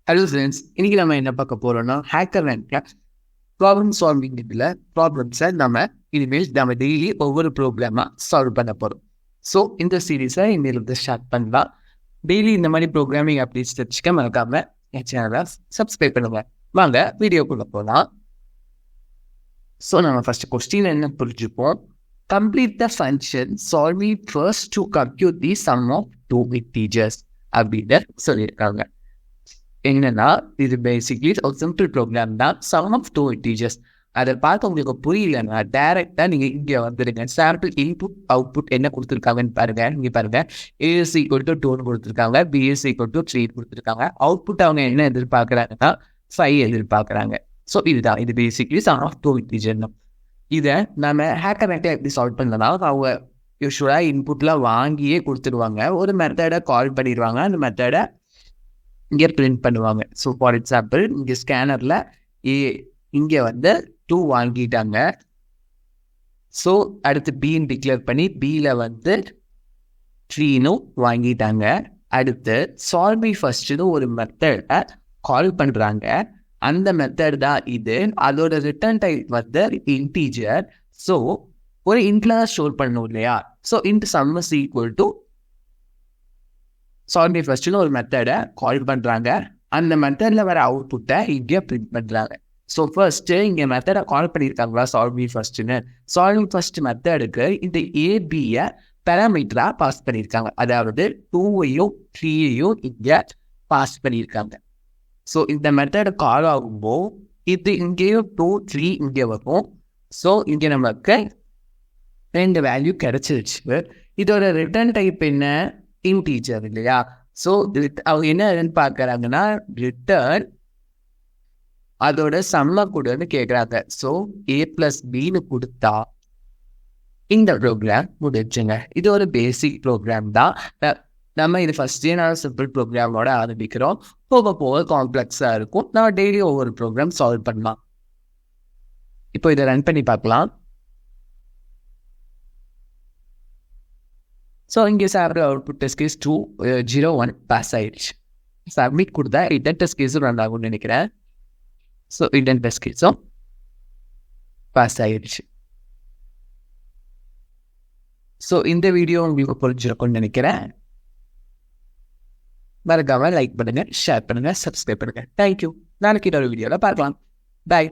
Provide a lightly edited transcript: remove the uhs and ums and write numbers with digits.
Hello friends, இன்னைக்கு நம்ம என்ன பார்க்க போறோம்னா ஹேக்கர் ரேங்க்ல ப்ராப்ளம் சால்விங் இதில் ப்ராப்ளம்ஸை இனிமேல் நம்ம டெய்லி ஒவ்வொரு ப்ரோக்ராமாக சால்வ் பண்ண போகிறோம். ஸோ இந்த சீரீஸை இன்னிலிருந்து ஸ்டார்ட் பண்ணலாம். டெய்லி இந்த மாதிரி ப்ரோக்ராமிங் அப்டேட்ஸ் தெரிஞ்சுக்க மறக்காம என் சேனலை சப்ஸ்கிரைப் பண்ணுங்க. வாங்க வீடியோக்குள்ள போகலாம். ஸோ நம்ம ஃபர்ஸ்ட் கொஸ்டின் என்ன புரிஞ்சுப்போம். Complete the function solving first to compute the sum of two integers அப்படின்னு சொல்லியிருக்காங்க. என்னன்னா இது பேசிக்லி ஒரு சிம்பிள் ப்ரோக்ராம் தான். சம் ஆஃப் டூ இன்டீஜர்ஸ் அதை பார்த்து உங்களுக்கு புரியலன்னா டேரெக்டாக நீங்கள் இங்கே வந்துடுங்க. சாம்பிள் இன்புட் அவுட்புட் என்ன கொடுத்துருக்காங்கன்னு பாருங்க. இங்கே பாருங்க, ஏஎஸ் ஈக்குவல் டு 2 கொடுத்துருக்காங்க, பிஎஸ் ஈக்குவல் டு 3 கொடுத்துருக்காங்க. அவுட்புட் அவங்க என்ன எதிர்பார்க்குறாங்கன்னா 5 எதிர்பார்க்குறாங்க. ஸோ இதுதான், இது basically sum of two integer. இதை நம்ம ஹேக்கர் ரேங்க்ல எப்படி சால்வ் பண்ணலாம். அவங்க யூஸ்வலாக இன்புட்லாம் வாங்கியே கொடுத்துருவாங்க, ஒரு மெத்தடை கால் பண்ணிடுவாங்க, அந்த மெத்தடை இங்கே பிரிண்ட் பண்ணுவாங்க. ஸோ ஃபார் எக்ஸாம்பிள் இங்கே ஸ்கேனரில் இங்கே வந்து 2 வாங்கிட்டாங்க. ஸோ அடுத்து பின்னு டிக்ளேர் பண்ணி பியில் வந்து 3 வாங்கிட்டாங்க. அடுத்து சால்வி ஃபர்ஸ்ட்னு ஒரு மெத்தடை கால் பண்ணுறாங்க. அந்த மெத்தட் தான் இது. அதோட ரிட்டர்ன் டைப் வந்து இன்டீஜர். ஸோ ஒரு இன்ட்ல ஸ்டோர் பண்ணணும் இல்லையா. So int sum is equal to solve ஃபர்ஸ்ட்னு ஒரு மெத்தடை கால் பண்ணுறாங்க. அந்த மெத்தடில் வர அவுட்புட்டை இங்கே பிரிண்ட் பண்ணுறாங்க. ஸோ ஃபர்ஸ்ட்டு இங்கே மெத்தடை கால் பண்ணியிருக்காங்களா சால்வி ஃபர்ஸ்ட்னு. சால்வி ஃபர்ஸ்ட் மெத்தடுக்கு இந்த ஏபியை பேராமீட்டராக பாஸ் பண்ணியிருக்காங்க. அதாவது 2ஐயும் 3ஐயும் இங்கே பாஸ் பண்ணியிருக்காங்க. ஸோ இந்த மெத்தடை கால் ஆகும்போது இது இங்கேயும் 2, 3 இங்கே வரும். ஸோ இங்கே நமக்கு 2 வேல்யூ கிடைச்சிருச்சு. இதோட ரிட்டர்ன் டைப் என்ன, இன்டீஜர் இல்லையா. ஸோ அவங்க என்ன பார்க்குறாங்கன்னா ரிட்டர்ன் அதோட சம்மை கூடன்னு கேட்குறாங்க. ஸோ A+Bன்னு கொடுத்தா இந்த ப்ரோக்ராம் முடிச்சுங்க. இது ஒரு பேசிக் ப்ரோக்ராம் தான். நம்ம இது ஃபர்ஸ்டே நான் சிம்பிள் ப்ரோக்ராமோட ஆரம்பிக்கிறோம். போக போக காம்ப்ளெக்ஸாக இருக்கும். நம்ம டெய்லி ஒவ்வொரு ப்ரோக்ராம் சால்வ் பண்ணலாம். இப்போ இதை ரன் பண்ணி பார்க்கலாம். ஸோ இங்கே sir output test case 201 pass ஆயிடுச்சு. சப்மிட் கொடுத்தா ரிட்டன் டெஸ்ட் கேஸும் ரன் ஆகும்னு நினைக்கிறேன். ஸோ ரிட்டன் டெஸ்ட் கேஸும் பாஸ் ஆயிடுச்சு. ஸோ இந்த வீடியோ உங்களுக்கு புரிஞ்சிருக்கும்னு நினைக்கிறேன். மறக்காம லைக் பண்ணுங்க, ஷேர் பண்ணுங்க, சப்ஸ்கிரைப் பண்ணுங்க. தேங்க்யூ. நாளைக்கு இன்னொரு வீடியோவில் பார்க்கலாம். பாய்.